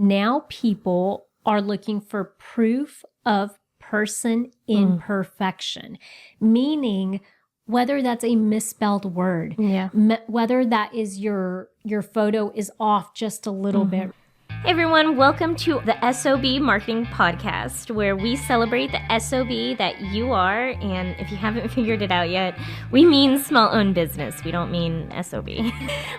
now people are looking for proof of person imperfection, meaning whether that's a misspelled word, whether that is your photo is off just a little bit. Hey everyone, welcome to the S.O.B Marketing Podcast, where we celebrate the S.O.B that you are, and if you haven't figured it out yet, we mean small-owned business. We don't mean S.O.B.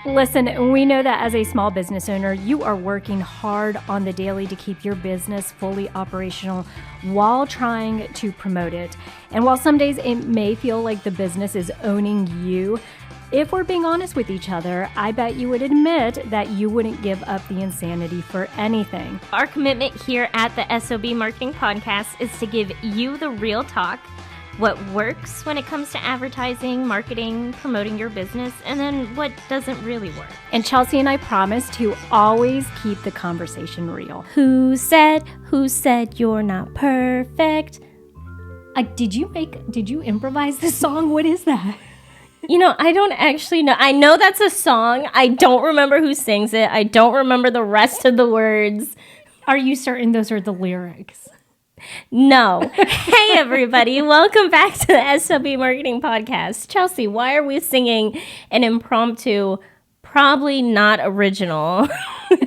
Listen, we know that as a small business owner, you are working hard on the daily to keep your business fully operational while trying to promote it. And while some days it may feel like the business is owning you, if we're being honest with each other, I bet you would admit that you wouldn't give up the insanity for anything. Our commitment here at the S.O.B Marketing Podcast is to give you the real talk, what works when it comes to advertising, marketing, promoting your business, and then what doesn't really work. And Chelsea and I promise to always keep the conversation real. Who said you're not perfect? Did you improvise this song? What is that? You know, I don't actually know. I know that's a song. I don't remember who sings it. I don't remember the rest of the words. Are you certain those are the lyrics? No. Hey, everybody. Welcome back to the S.O.B Marketing Podcast. Chelsea, why are we singing an impromptu, probably not original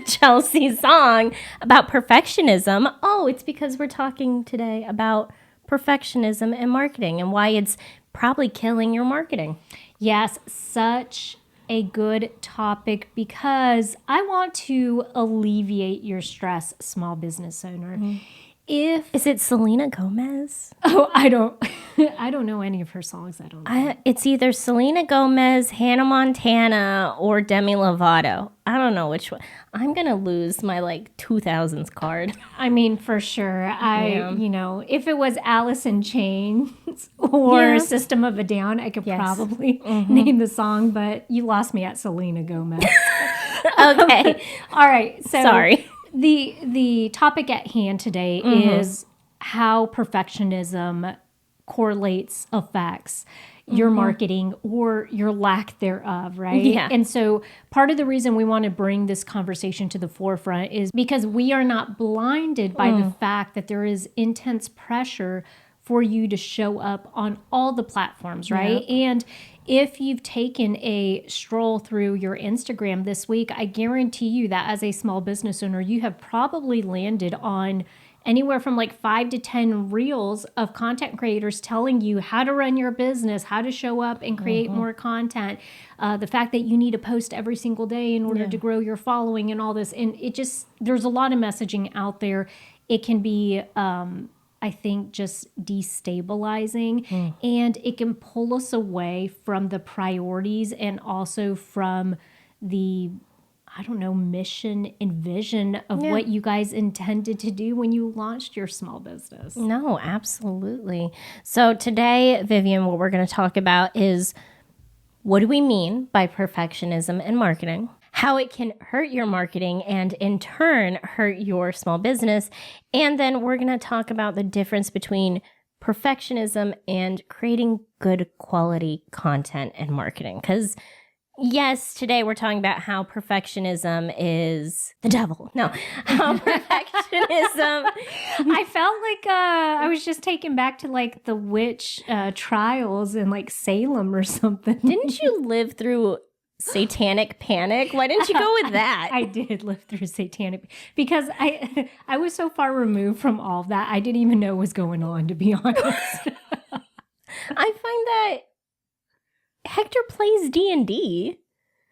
Chelsea song about perfectionism? Oh, it's because we're talking today about perfectionism and marketing and why it's probably killing your marketing. Yes, such a good topic because I want to alleviate your stress, small business owner. Is it Selena Gomez? Oh, I don't know any of her songs. I don't know. It's either Selena Gomez, Hannah Montana, or Demi Lovato. I don't know which one. I'm going to lose my 2000s card. I mean, for sure. If it was Alice in Chains or System of a Down, I could probably name the song, but you lost me at Selena Gomez. Okay. All right. So sorry. The topic at hand today is how perfectionism affects your marketing or your lack thereof, right? Yeah. And so part of the reason we want to bring this conversation to the forefront is because we are not blinded by the fact that there is intense pressure for you to show up on all the platforms, right? Yeah. And if you've taken a stroll through your Instagram this week, I guarantee you that as a small business owner, you have probably landed on anywhere from 5 to 10 reels of content creators telling you how to run your business, how to show up and create more content, the fact that you need to post every single day in order to grow your following and all this. And there's a lot of messaging out there. It can be, I think, just destabilizing, and it can pull us away from the priorities and also from the mission and vision of what you guys intended to do when you launched your small business. No, absolutely. So today, Vivian, what we're going to talk about is what do we mean by perfectionism in marketing, how it can hurt your marketing and in turn hurt your small business. And then we're going to talk about the difference between perfectionism and creating good quality content and marketing. Because yes, today we're talking about how perfectionism is the devil. No, how perfectionism. I felt like I was just taken back to the witch trials in Salem or something. Didn't you live through Satanic Panic? Why didn't you go with that? I did live through Satanic because I was so far removed from all of that. I didn't even know what was going on, to be honest. I find that Hector plays D&D.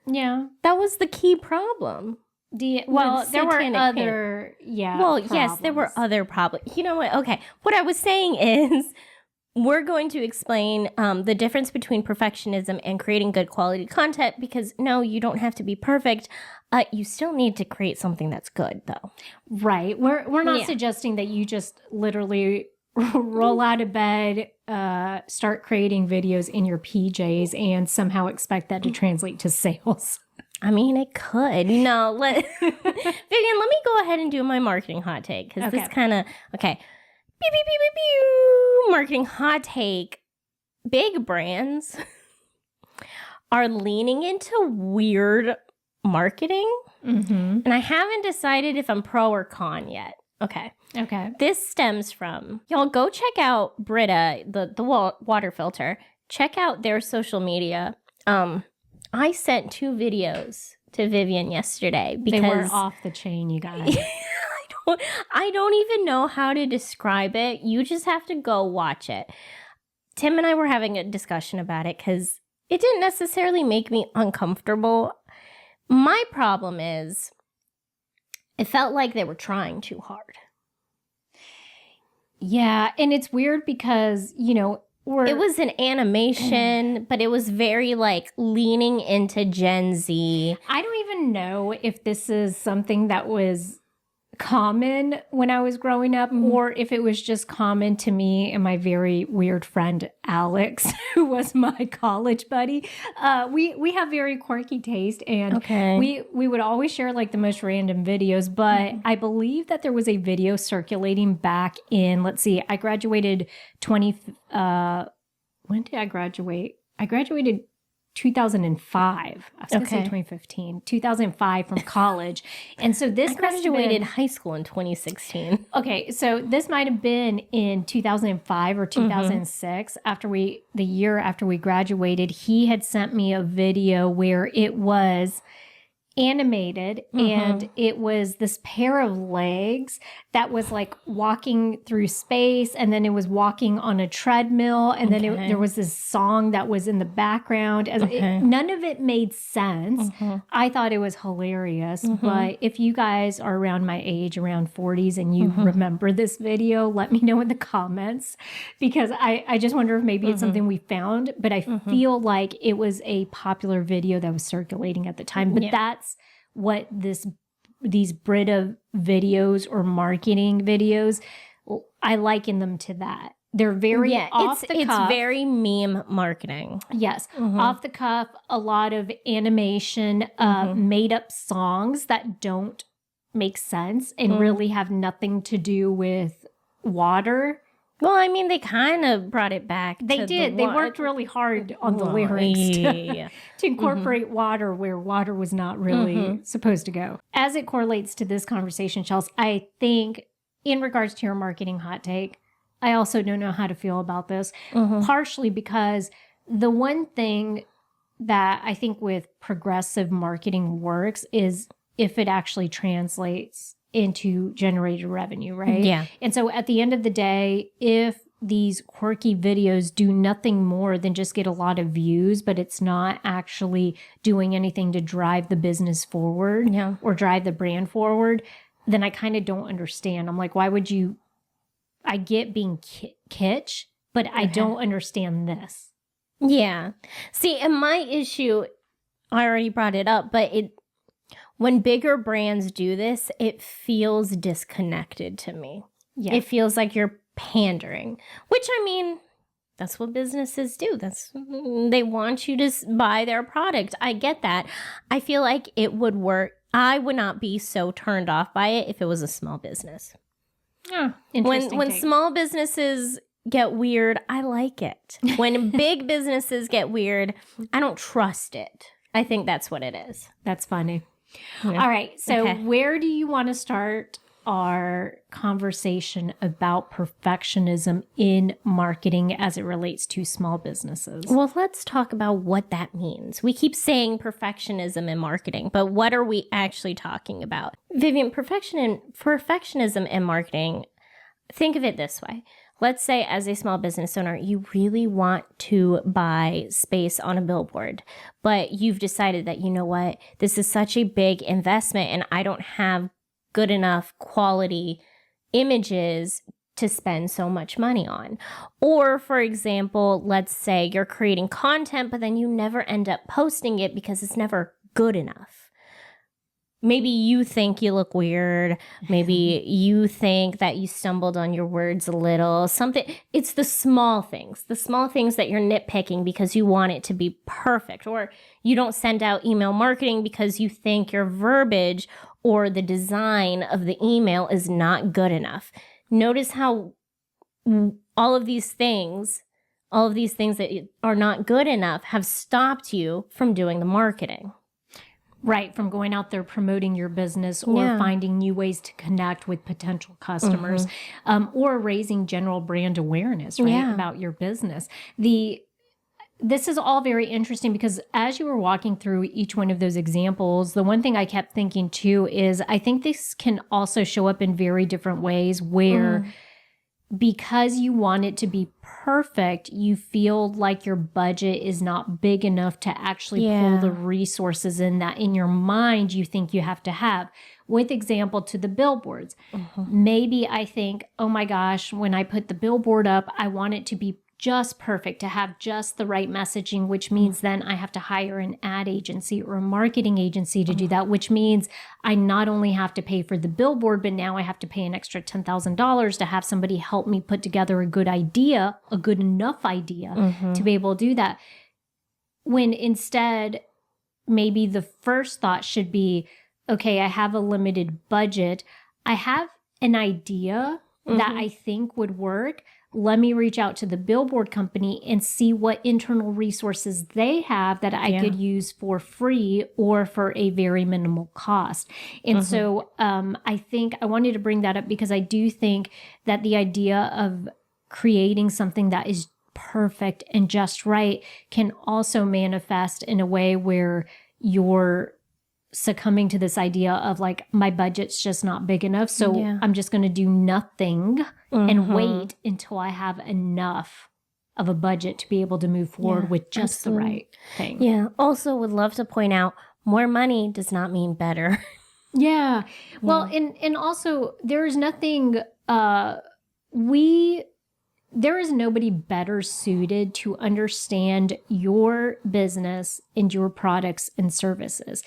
Yeah. That was the key problem. There were other, Well, yes, there were other problems. You know what? Okay. What I was saying is we're going to explain the difference between perfectionism and creating good quality content because, no, you don't have to be perfect. You still need to create something that's good, though. Right. We're not suggesting that you just literally roll out of bed, start creating videos in your PJs and somehow expect that to translate to sales. I mean, it could. No, Vivian, let me go ahead and do my marketing hot take because this kind of, okay. Pew, pew, pew, pew, pew. Marketing hot take. Big brands are leaning into weird marketing And I haven't decided if I'm pro or con yet. Okay. This stems from, y'all go check out Brita, the water filter. Check out their social media. I sent 2 videos to Vivian yesterday because they were off the chain, you guys. I don't even know how to describe it. You just have to go watch it. Tim and I were having a discussion about it because it didn't necessarily make me uncomfortable. My problem is it felt like they were trying too hard. Yeah, and it's weird because, you know, it was an animation, but it was very like leaning into Gen Z. I don't even know if this is something that was common when I was growing up, or if it was just common to me and my very weird friend Alex, who was my college buddy. We have very quirky taste, and we would always share like the most random videos. But I believe that there was a video circulating back in, let's see, I graduated when did I graduate? I graduated 2005. I was going to say 2015. 2005 from college. And so this I graduated high school in 2016. Okay, so this might have been in 2005 or 2006 the year after we graduated. He had sent me a video where it was animated and it was this pair of legs that was like walking through space, and then it was walking on a treadmill, and then there was this song that was in the background. None of it made sense. I thought it was hilarious, but if you guys are around my age, around 40s, and you remember this video, let me know in the comments, because I just wonder if maybe it's something we found, but I feel like it was a popular video that was circulating at the time. But that's what these Brita videos or marketing videos, I liken them to that. They're very off the cuff. It's very meme marketing. Yes. Off the cuff, a lot of animation, made up songs that don't make sense and really have nothing to do with water. Well, I mean, they kind of brought it back. They did. They worked really hard on the lyrics to incorporate water where water was not really supposed to go. As it correlates to this conversation, Chelsea, I think in regards to your marketing hot take, I also don't know how to feel about this, partially because the one thing that I think with progressive marketing works is if it actually translates into generated revenue, right? Yeah. And so at the end of the day, if these quirky videos do nothing more than just get a lot of views, but it's not actually doing anything to drive the business forward or drive the brand forward, then I kind of don't understand. I'm like, why would you? I get being kitsch, but I don't understand this. Yeah. See, and my issue, I already brought it up, but when bigger brands do this, it feels disconnected to me. Yeah. It feels like you're pandering, which, I mean, that's what businesses do. They want you to buy their product. I get that. I feel like it would work. I would not be so turned off by it if it was a small business. When small businesses get weird, I like it. When big businesses get weird, I don't trust it. I think that's what it is. That's funny. Yeah. All right. So where do you want to start our conversation about perfectionism in marketing as it relates to small businesses? Well, let's talk about what that means. We keep saying perfectionism in marketing, but what are we actually talking about? Vivian, perfectionism in marketing, think of it this way. Let's say as a small business owner, you really want to buy space on a billboard, but you've decided that, you know what, this is such a big investment and I don't have good enough quality images to spend so much money on. Or for example, let's say you're creating content, but then you never end up posting it because it's never good enough. Maybe you think you look weird. Maybe you think that you stumbled on your words a little. It's the small things that you're nitpicking because you want it to be perfect. Or you don't send out email marketing because you think your verbiage or the design of the email is not good enough. Notice how all of these things that are not good enough have stopped you from doing the marketing. Right, from going out there promoting your business or finding new ways to connect with potential customers, or raising general brand awareness, right, about your business. This is all very interesting because as you were walking through each one of those examples, the one thing I kept thinking too is I think this can also show up in very different ways where because you want it to be perfect, you feel like your budget is not big enough to actually pull the resources in that in your mind you think you have to have. With example to the billboards, maybe I think, oh my gosh, when I put the billboard up, I want it to be just perfect, to have just the right messaging, which means then I have to hire an ad agency or a marketing agency to do that, which means I not only have to pay for the billboard, but now I have to pay an extra $10,000 to have somebody help me put together a good idea, a good enough idea to be able to do that. When instead, maybe the first thought should be, okay, I have a limited budget. I have an idea that I think would work. Let me reach out to the billboard company and see what internal resources they have that I could use for free or for a very minimal cost. And so I think I wanted to bring that up because I do think that the idea of creating something that is perfect and just right can also manifest in a way where you're succumbing to this idea of like, my budget's just not big enough. So I'm just going to do nothing and wait until I have enough of a budget to be able to move forward with just the right thing. Yeah. Also would love to point out more money does not mean better. Well, and also there is nothing, there is nobody better suited to understand your business and your products and services.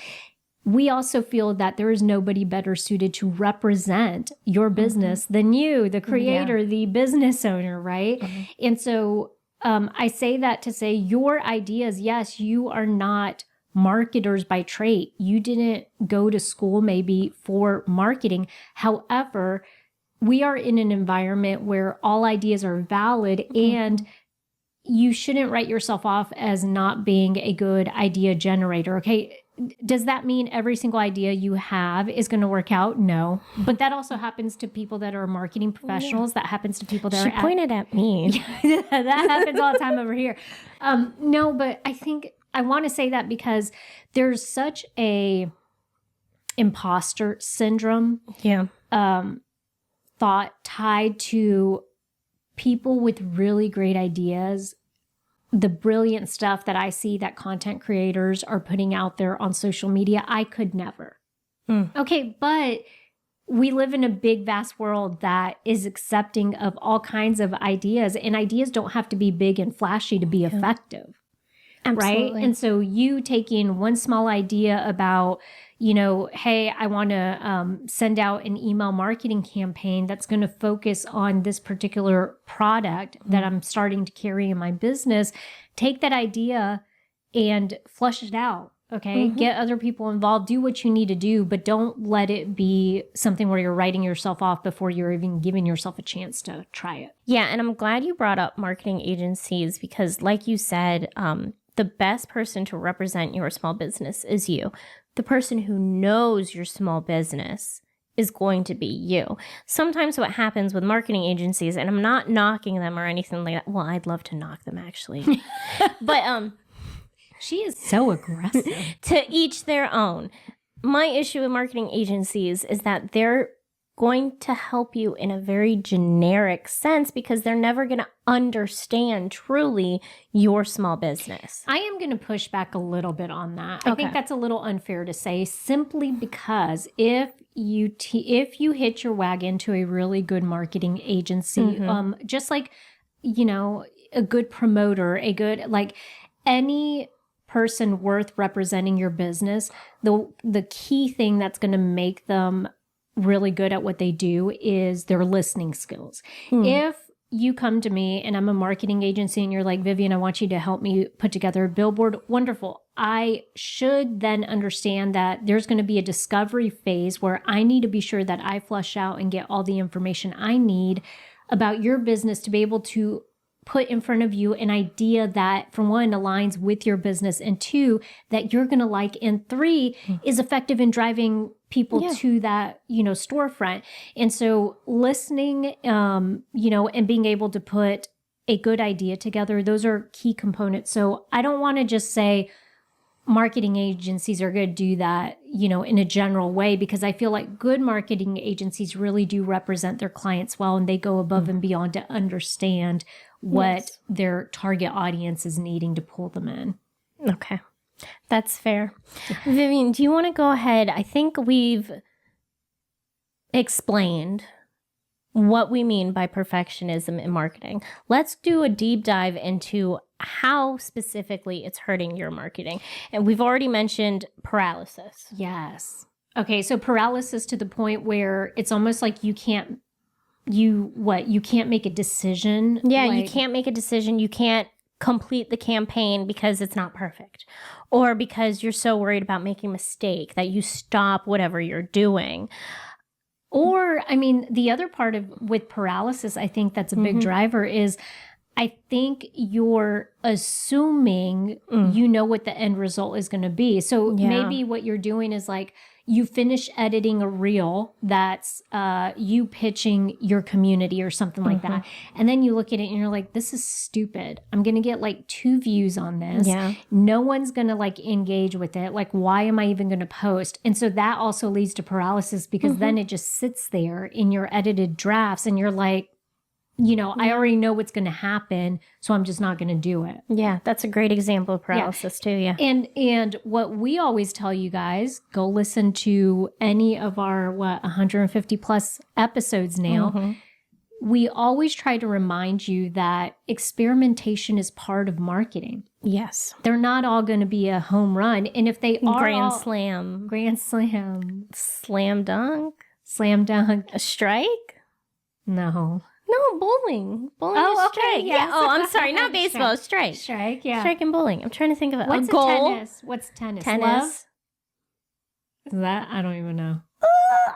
We also feel that there is nobody better suited to represent your business than you, the creator, the business owner, right? And so I say that to say your ideas, yes, you are not marketers by trade. You didn't go to school maybe for marketing. However, we are in an environment where all ideas are valid and you shouldn't write yourself off as not being a good idea generator, okay? Does that mean every single idea you have is going to work out? No. But that also happens to people that are marketing professionals. That happens to people that She pointed at me. That happens all the time over here. No, but I think I want to say that because there's such a imposter syndrome thought tied to people with really great ideas, the brilliant stuff that I see that content creators are putting out there on social media. I could never. Okay, but we live in a big, vast world that is accepting of all kinds of ideas, and ideas don't have to be big and flashy to be effective. Absolutely. Right? And so you taking one small idea about, you know, hey, I want to send out an email marketing campaign that's going to focus on this particular product that I'm starting to carry in my business. Take that idea and flush it out. Okay. Get other people involved. Do what you need to do, but don't let it be something where you're writing yourself off before you're even giving yourself a chance to try it. Yeah. And I'm glad you brought up marketing agencies because, like you said, the best person to represent your small business is you. The person who knows your small business is going to be you. Sometimes what happens with marketing agencies, and I'm not knocking them or anything like that. Well, I'd love to knock them actually. But she is so aggressive. To each their own. My issue with marketing agencies is that they're going to help you in a very generic sense because they're never going to understand truly your small business. I am going to push back a little bit on that. I think that's a little unfair to say simply because if you hitch your wagon to a really good marketing agency, just like, you know, a good promoter, a good, like any person worth representing your business, the key thing that's going to make them really good at what they do is their listening skills. If you come to me and I'm a marketing agency and you're like, Vivian, I want you to help me put together a billboard. Wonderful. I should then understand that there's going to be a discovery phase where I need to be sure that I flush out and get all the information I need about your business to be able to put in front of you an idea that, for one, aligns with your business, and two, that you're going to like, and three, is effective in driving people to that, storefront. And so listening, and being able to put a good idea together, those are key components. So I don't want to just say marketing agencies are going to do that, in a general way, because I feel like good marketing agencies really do represent their clients well, and they go above and beyond to understand what their target audience is needing to pull them in. Okay. That's fair. Vivian, do you want to go ahead? I think we've explained what we mean by perfectionism in marketing. Let's do a deep dive into how specifically it's hurting your marketing. And we've already mentioned paralysis. Yes. Okay, so paralysis to the point where it's almost like you can't make a decision. Yeah, you can't make a decision. You can't complete the campaign because it's not perfect, or because you're so worried about making a mistake that you stop whatever you're doing. Or, the other part with paralysis, I think that's a big driver is, I think you're assuming you know what the end result is going to be. So maybe what you're doing is like, you finish editing a reel that's you pitching your community or something like that. And then you look at it and you're like, this is stupid. I'm going to get like 2 views on this. Yeah. No one's going to like engage with it. Like, why am I even going to post? And so that also leads to paralysis, because then it just sits there in your edited drafts and you're like, I already know what's going to happen, so I'm just not going to do it. Yeah, that's a great example of paralysis too, yeah. And what we always tell you guys, go listen to any of our, 150 plus episodes now. We always try to remind you that experimentation is part of marketing. Yes. They're not all going to be a home run. And if they are Grand slam. Slam dunk. Slam dunk. A strike? No. No, bowling. Bowling is okay, strike. yes. Yeah. Oh, I'm sorry. Not baseball. Strike. Strike, yeah. Strike and bowling. I'm trying to think of it. What's a goal. tennis? What's tennis? Tennis. Love? Is that? I don't even know.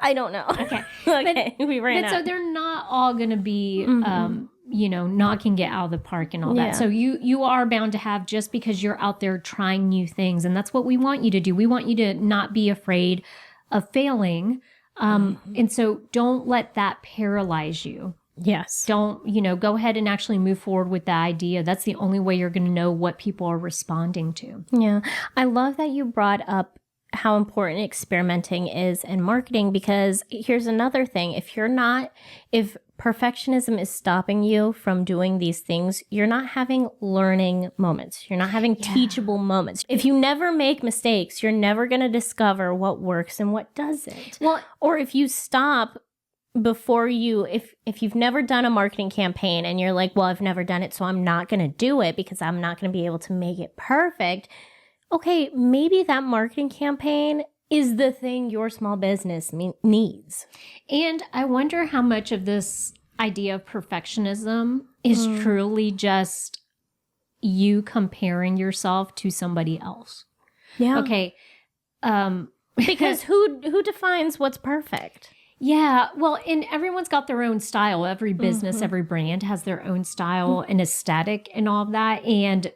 I don't know. Okay. Okay. We ran out. So they're not all going to be, knocking it out of the park and all that. So you are bound to have, just because you're out there trying new things. And that's what we want you to do. We want you to not be afraid of failing. And so don't let that paralyze you. Yes. Don't, go ahead and actually move forward with the idea. That's the only way you're going to know what people are responding to. Yeah. I love that you brought up how important experimenting is in marketing, because here's another thing. If perfectionism is stopping you from doing these things, you're not having learning moments. You're not having teachable moments. If you never make mistakes, you're never going to discover what works and what doesn't. Well, or if you stop before you, if you've never done a marketing campaign and you're like, well, I've never done it, so I'm not going to do it because I'm not going to be able to make it perfect. Okay, maybe that marketing campaign is the thing your small business needs. And I wonder how much of this idea of perfectionism is truly just you comparing yourself to somebody else. Yeah. Okay. Because who defines what's perfect? Yeah, well, and everyone's got their own style. Every business, every brand has their own style and aesthetic and all of that. And,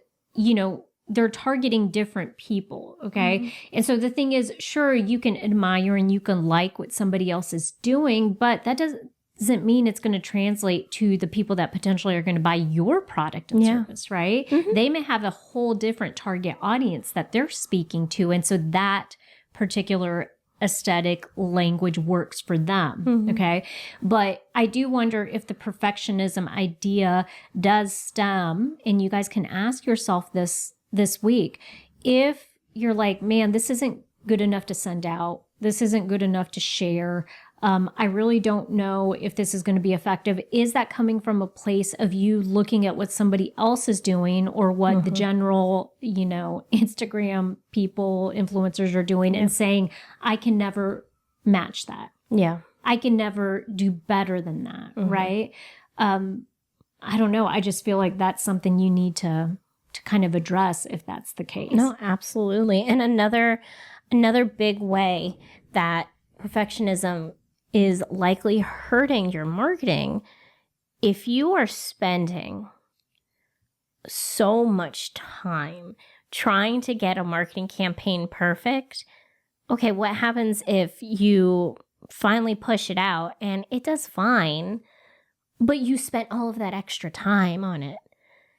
they're targeting different people, okay? And so the thing is, sure, you can admire and you can like what somebody else is doing, but that doesn't mean it's going to translate to the people that potentially are going to buy your product and service, right? They may have a whole different target audience that they're speaking to. And so that particular aesthetic language works for them. Okay. But I do wonder if the perfectionism idea does stem, and you guys can ask yourself this week, if you're like, man, this isn't good enough to send out. This isn't good enough to share. I really don't know if this is going to be effective. Is that coming from a place of you looking at what somebody else is doing, or what the general, Instagram people, influencers are doing, and saying, I can never match that. Yeah. I can never do better than that. Right. I don't know. I just feel like that's something you need to kind of address if that's the case. No, absolutely. And another big way that perfectionism is likely hurting your marketing, if you are spending so much time trying to get a marketing campaign perfect. Okay, what happens if you finally push it out and it does fine, but you spent all of that extra time on it?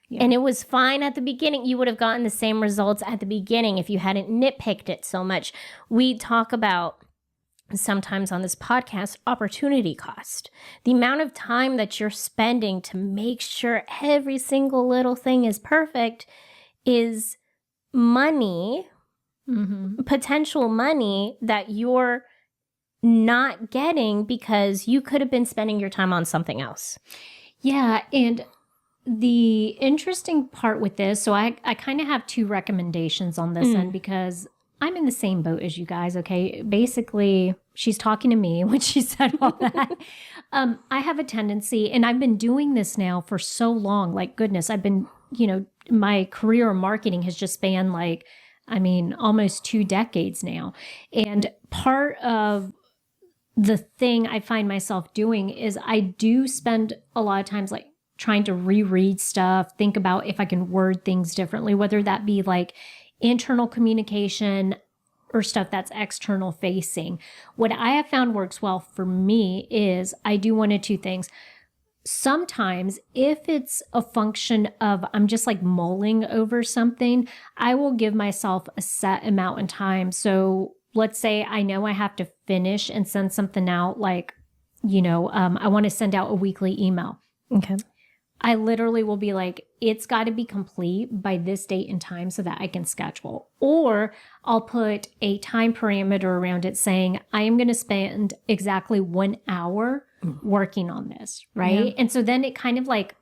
Yeah. And it was fine at the beginning. You would have gotten the same results at the beginning if you hadn't nitpicked it so much. We talk about sometimes on this podcast, opportunity cost. The amount of time that you're spending to make sure every single little thing is perfect is money, potential money that you're not getting because you could have been spending your time on something else. Yeah. And the interesting part with this, so I kind of have two recommendations on this end because I'm in the same boat as you guys, okay? Basically, she's talking to me when she said all that. I have a tendency, and I've been doing this now for so long, like goodness, I've been, my career in marketing has just spanned almost 2 decades now. And part of the thing I find myself doing is I do spend a lot of times like trying to reread stuff, think about if I can word things differently, whether that be like internal communication or stuff that's external facing. What I have found works well for me is I do one of two things. Sometimes if it's a function of I'm just like mulling over something, I will give myself a set amount in time. So let's say I know I have to finish and send something out like, I want to send out a weekly email. Okay. I literally will be like, it's got to be complete by this date and time so that I can schedule. Or I'll put a time parameter around it saying, I am going to spend exactly 1 hour working on this, right? Yeah. And so then it kind of like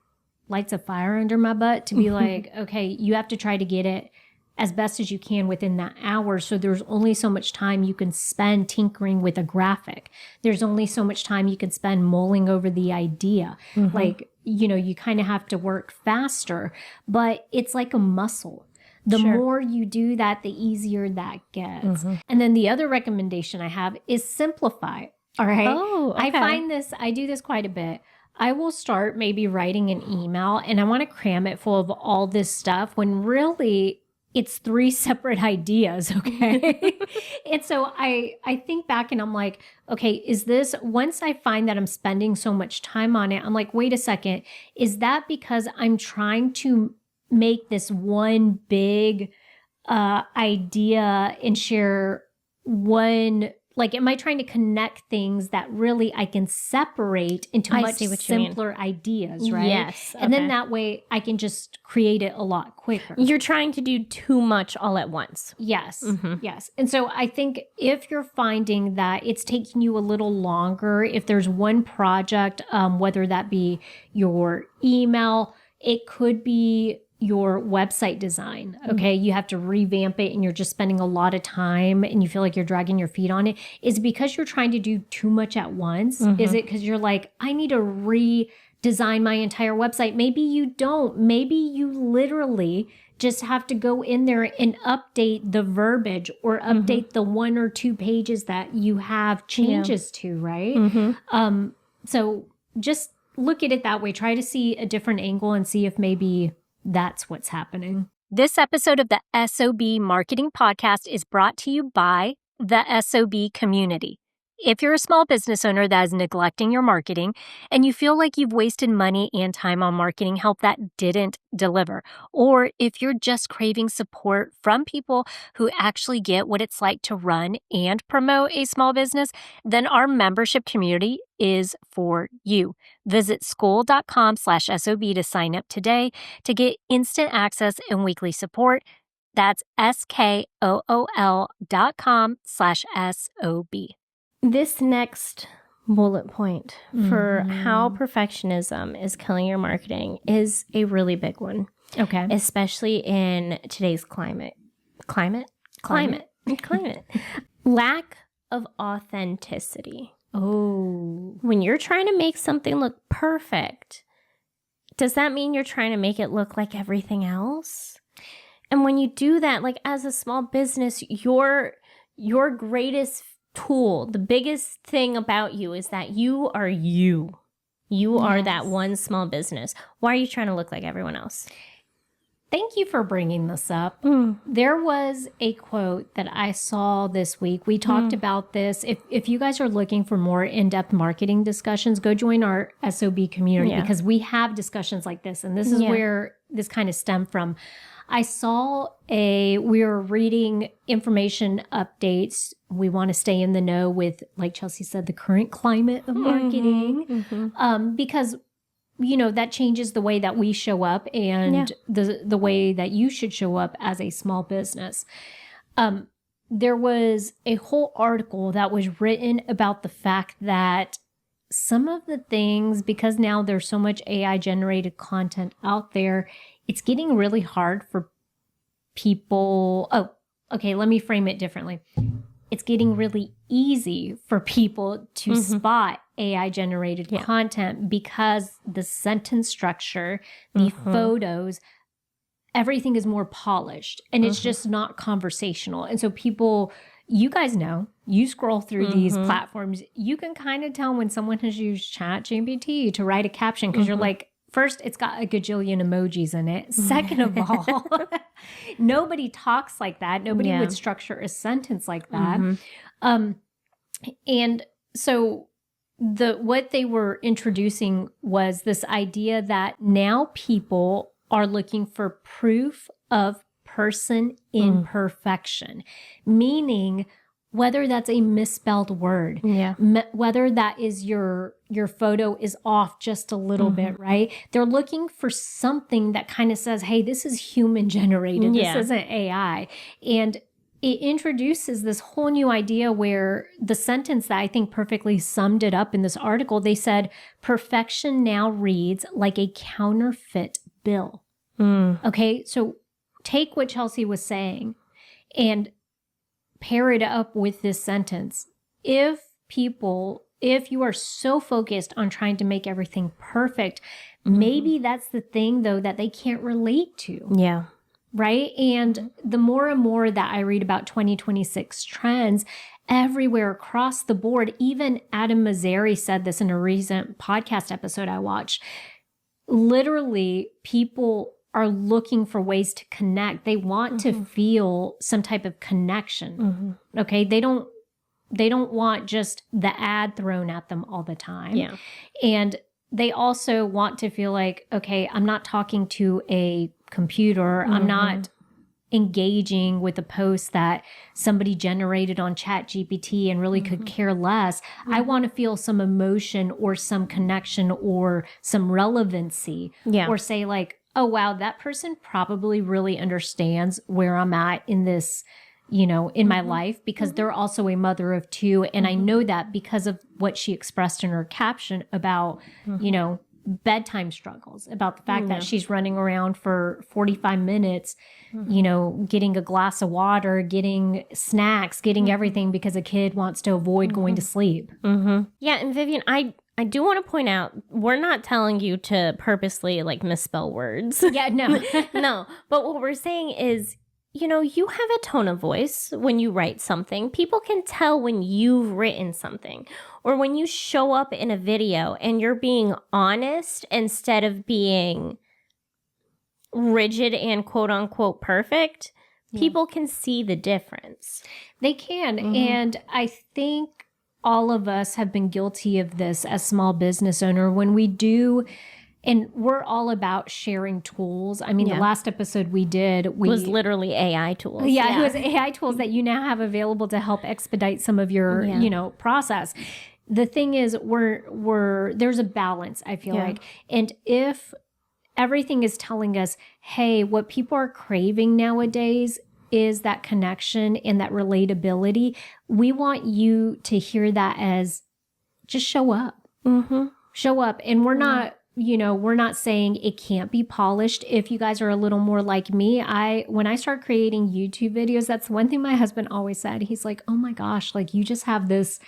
lights a fire under my butt to be like, okay, you have to try to get it as best as you can within that hour. So there's only so much time you can spend tinkering with a graphic. There's only so much time you can spend mulling over the idea. Like, you kind of have to work faster, but it's like a muscle. The more you do that, the easier that gets. And then the other recommendation I have is simplify. All right. Oh, okay. I do this quite a bit. I will start maybe writing an email and I want to cram it full of all this stuff when really it's 3 separate ideas, okay? And so I think back and I'm like, okay, is this, once I find that I'm spending so much time on it, I'm like, wait a second, is that because I'm trying to make this one big idea and share one, like, am I trying to connect things that really I can separate into much simpler ideas, right? Yes. And then that way I can just create it a lot quicker. You're trying to do too much all at once. Yes. Yes. And so I think if you're finding that it's taking you a little longer, if there's one project, whether that be your email, it could be your website design. Okay. You have to revamp it and you're just spending a lot of time and you feel like you're dragging your feet on it. Is it because you're trying to do too much at once? Is it because you're like, I need to redesign my entire website? Maybe you don't. Maybe you literally just have to go in there and update the verbiage or update the 1 or 2 pages that you have changes to, right? So just look at it that way. Try to see a different angle and see if maybe that's what's happening. This episode of the S.O.B Marketing Podcast is brought to you by the S.O.B community. If you're a small business owner that is neglecting your marketing and you feel like you've wasted money and time on marketing help that didn't deliver, or if you're just craving support from people who actually get what it's like to run and promote a small business, then our membership community is for you. Visit school.com/SOB to sign up today to get instant access and weekly support. That's SKOOL.com/SOB. This next bullet point for how perfectionism is killing your marketing is a really big one. Okay. Especially in today's climate. Lack of authenticity. Oh. When you're trying to make something look perfect, does that mean you're trying to make it look like everything else? And when you do that, like as a small business, your greatest tool, the biggest thing about you is that you are you. You are that one small business. Why are you trying to look like everyone else? Thank you for bringing this up. There was a quote that I saw this week. We talked about this. If you guys are looking for more in-depth marketing discussions, go join our S.O.B community because we have discussions like this. And this is where this kind of stemmed from. We were reading information updates. We want to stay in the know with, like Chelsea said, the current climate of marketing because that changes the way that we show up and the way that you should show up as a small business. There was a whole article that was written about the fact that some of the things, because now there's so much AI generated content out there, it's getting really hard for people. Oh, okay, let me frame it differently. It's getting really easy for people to spot AI generated content because the sentence structure, the photos, everything is more polished and it's just not conversational. And so people, you guys know, you scroll through these platforms, you can kind of tell when someone has used ChatGPT to write a caption because you're like, first, it's got a gajillion emojis in it. Second of all, nobody talks like that. Nobody would structure a sentence like that. And so what they were introducing was this idea that now people are looking for proof of person imperfection, meaning whether that's a misspelled word, whether that is your photo is off just a little bit, right? They're looking for something that kind of says, hey, this is human generated. This isn't AI. And it introduces this whole new idea where the sentence that I think perfectly summed it up in this article, they said, perfection now reads like a counterfeit bill. Okay, so take what Chelsea was saying and pair it up with this sentence. If you are so focused on trying to make everything perfect, maybe that's the thing though that they can't relate to. Yeah. Right? And the more and more that I read about 2026 trends everywhere across the board, even Adam Mazzari said this in a recent podcast episode I watched. Literally, people are looking for ways to connect. They want to feel some type of connection. Okay. They don't want just the ad thrown at them all the time. Yeah. And they also want to feel like, okay, I'm not talking to a computer. I'm not engaging with a post that somebody generated on ChatGPT and really could care less. I want to feel some emotion or some connection or some relevancy or say like, oh, wow, that person probably really understands where I'm at in this, in my life because they're also a mother of two. And I know that because of what she expressed in her caption about, bedtime struggles, about the fact that she's running around for 45 minutes, getting a glass of water, getting snacks, getting everything because a kid wants to avoid going to sleep. Yeah. And Vivian, I do want to point out, we're not telling you to purposely misspell words. Yeah, no. No. But what we're saying is, you have a tone of voice when you write something. People can tell when you've written something or when you show up in a video and you're being honest instead of being rigid and quote unquote perfect. People can see the difference. They can. And I think all of us have been guilty of this as small business owner when we do. And we're all about sharing tools. I mean, the last episode we did, was literally AI tools. Yeah, it was AI tools that you now have available to help expedite some of your, process. The thing is, there's a balance, I feel like. And if everything is telling us, hey, what people are craving nowadays is that connection and that relatability, we want you to hear that as just show up. Show up. And we're not... we're not saying it can't be polished. If you guys are a little more like me, when I start creating YouTube videos, that's one thing my husband always said. He's like, oh my gosh, you just have this,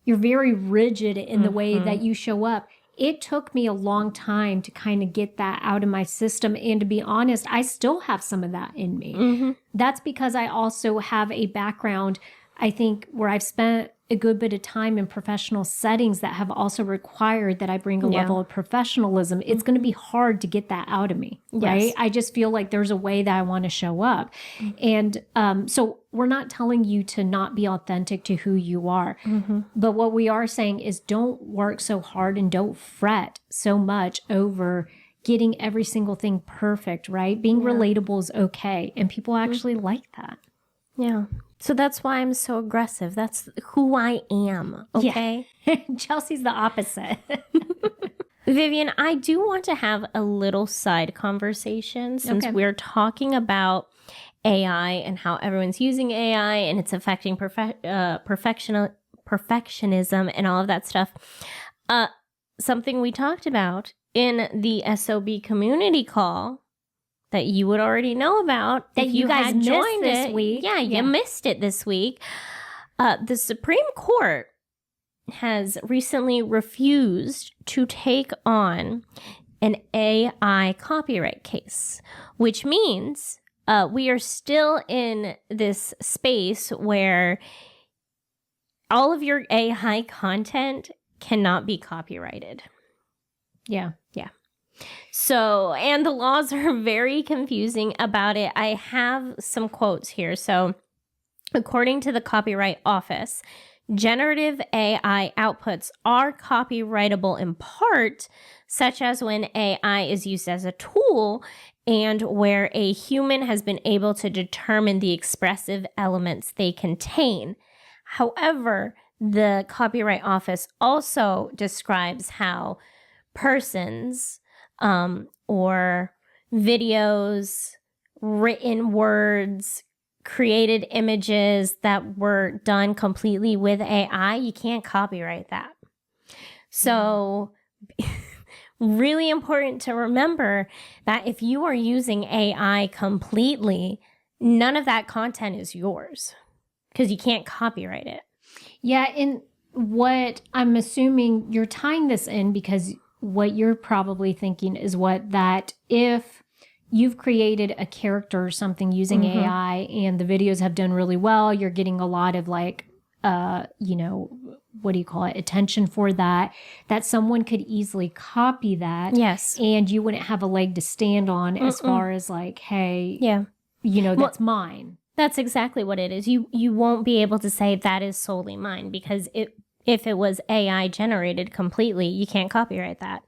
you're very rigid in the way that you show up. It took me a long time to kind of get that out of my system. And to be honest, I still have some of that in me. That's because I also have a background, I think, where I've spent a good bit of time in professional settings that have also required that I bring a level of professionalism, it's going to be hard to get that out of me, right? I just feel like there's a way that I want to show up. And so we're not telling you to not be authentic to who you are. But what we are saying is don't work so hard and don't fret so much over getting every single thing perfect, right? Being relatable is okay. And people actually like that. Yeah. So that's why I'm so aggressive. That's who I am. Okay. Yeah. Chelsea's the opposite. Vivian, I do want to have a little side conversation since we're talking about AI and how everyone's using AI and it's affecting perfectionism and all of that stuff. Something we talked about in the S.O.B community call that you would already know about that if you guys had missed joined this week. Yeah, you missed it this week. The Supreme Court has recently refused to take on an AI copyright case, which means we are still in this space where all of your AI content cannot be copyrighted. Yeah. So, and the laws are very confusing about it. I have some quotes here. So, according to the Copyright Office, generative AI outputs are copyrightable in part, such as when AI is used as a tool and where a human has been able to determine the expressive elements they contain. However, the Copyright Office also describes how persons or videos, written words, created images that were done completely with AI, you can't copyright that. So really important to remember that if you are using AI completely, none of that content is yours because you can't copyright it. Yeah, and what I'm assuming you're tying this in because what you're probably thinking is that if you've created a character or something using AI and the videos have done really well, you're getting a lot of attention for that someone could easily copy that. Yes. And you wouldn't have a leg to stand on as far as like, hey, that's mine. That's exactly what it is. You won't be able to say that is solely mine because if it was AI generated completely, you can't copyright that.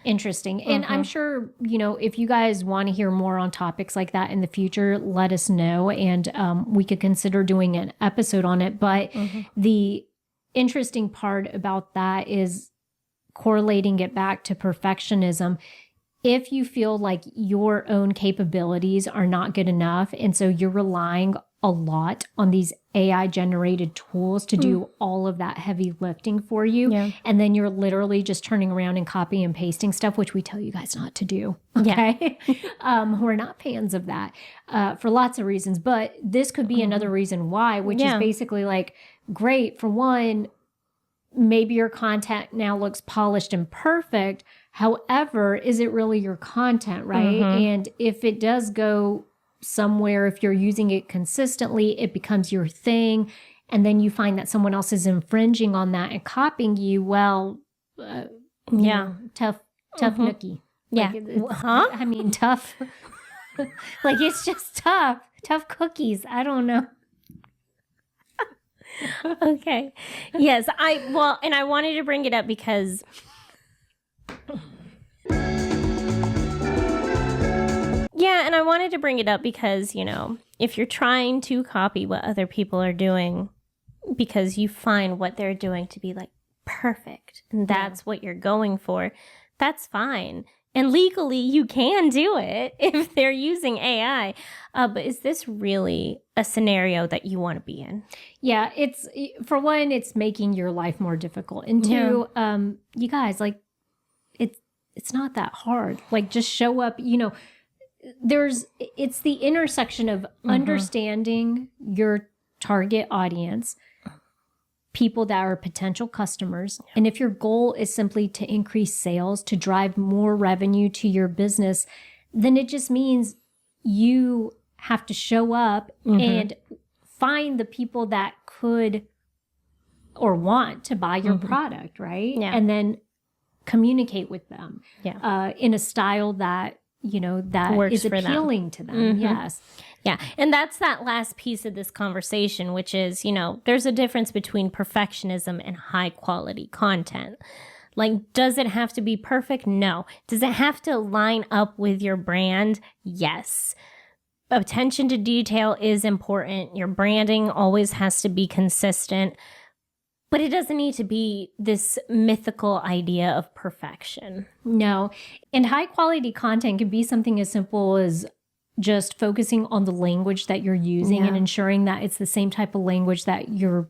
Interesting. And I'm sure, if you guys want to hear more on topics like that in the future, let us know. And we could consider doing an episode on it. But the interesting part about that is correlating it back to perfectionism. If you feel like your own capabilities are not good enough, and so you're relying a lot on these AI generated tools to do all of that heavy lifting for you. Yeah. And then you're literally just turning around and copying and pasting stuff, which we tell you guys not to do. Okay. Yeah. We're not fans of that for lots of reasons, but this could be another reason why, which is basically like, great. For one, maybe your content now looks polished and perfect. However, is it really your content, right? And if it does go somewhere, if you're using it consistently, it becomes your thing. And then you find that someone else is infringing on that and copying you. Well, tough nookie. Yeah. Like, I mean, tough. Like, it's just tough cookies. I don't know. Okay. Yes. And I wanted to bring it up because if you're trying to copy what other people are doing because you find what they're doing to be like perfect and that's what you're going for, that's fine. And legally you can do it if they're using AI. But is this really a scenario that you want to be in? Yeah, it's, for one, it's making your life more difficult. And two, you guys, like, it's not that hard. Like, just show up, it's the intersection of understanding your target audience, people that are potential customers. And if your goal is simply to increase sales, to drive more revenue to your business, then it just means you have to show up and find the people that could or want to buy your product, right? Yeah. And then communicate with them in a style that, that Works is for them. appealing to them. Yes. Yeah. And that's that last piece of this conversation, which is, there's a difference between perfectionism and high quality content. Like, does it have to be perfect? No. Does it have to line up with your brand? Yes. Attention to detail is important. Your branding always has to be consistent, but it doesn't need to be this mythical idea of perfection. No. And high quality content can be something as simple as just focusing on the language that you're using and ensuring that it's the same type of language that your,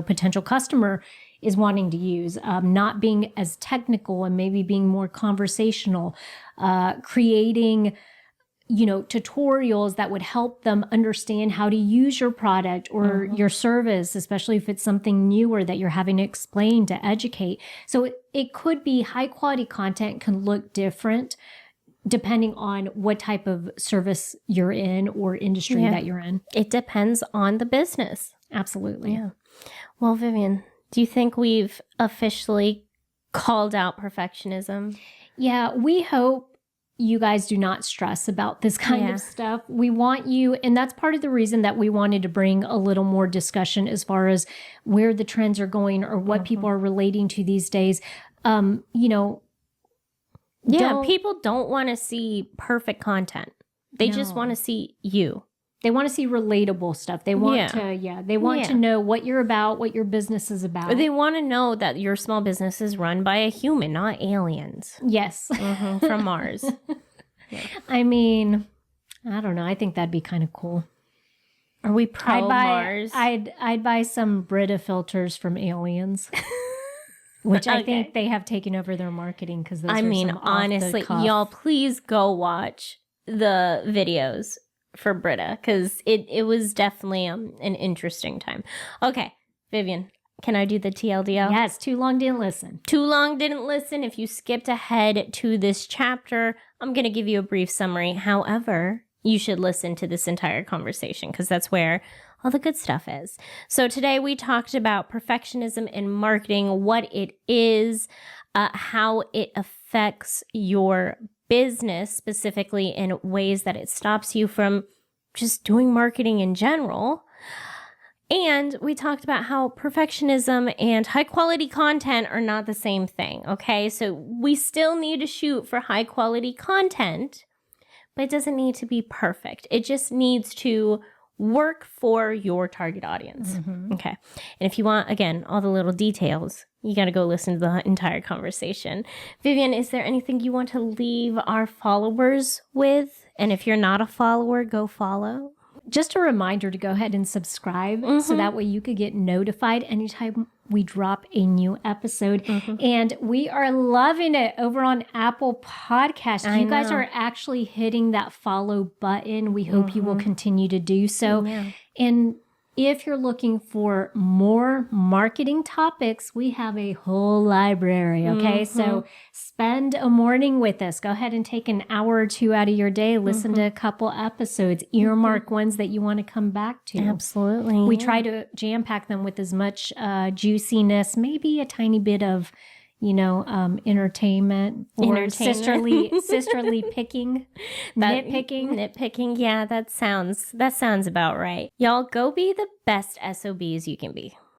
potential customer is wanting to use. Not being as technical and maybe being more conversational, creating tutorials that would help them understand how to use your product or your service, especially if it's something newer that you're having to explain to educate. So it could be high quality content can look different depending on what type of service you're in or industry that you're in. It depends on the business. Absolutely. Yeah. Well, Vivian, do you think we've officially called out perfectionism? Yeah, we hope you guys do not stress about this kind of stuff. We want you, and that's part of the reason that we wanted to bring a little more discussion as far as where the trends are going or what people are relating to these days. People don't want to see perfect content. They just want to see you. They want to see relatable stuff. They want to know what you're about, what your business is about. They want to know that your small business is run by a human, not aliens. Yes. From Mars. I mean, I don't know. I think that'd be kind of cool. Are we pro Mars? I'd buy some Brita filters from aliens. Which I think they have taken over their marketing because honestly, y'all, please go watch the videos for Brita because it was definitely an interesting time. Okay, Vivian, can I do the TLDL? Yes, too long didn't listen. Too long didn't listen. If you skipped ahead to this chapter, I'm going to give you a brief summary. However, you should listen to this entire conversation because that's where all the good stuff is. So today we talked about perfectionism in marketing, what it is, how it affects your business, specifically in ways that it stops you from just doing marketing in general. And we talked about how perfectionism and high quality content are not the same thing. Okay. So we still need to shoot for high quality content, but it doesn't need to be perfect. It just needs to work for your target audience. Okay. And if you want, again, all the little details, you got to go listen to the entire conversation. Vivian, is there anything you want to leave our followers with? And if you're not a follower, go follow. Just a reminder to go ahead and subscribe so that way you could get notified anytime we drop a new episode. And we are loving it over on Apple Podcasts. You guys are actually hitting that follow button. We hope you will continue to do so. And if you're looking for more marketing topics, we have a whole library, okay? So spend a morning with us. Go ahead and take an hour or two out of your day. Listen to a couple episodes. Earmark ones that you want to come back to. Absolutely. We try to jam-pack them with as much juiciness, maybe a tiny bit of, entertainment or sisterly picking, nitpicking. Yeah, that sounds about right. Y'all, go be the best SOBs you can be.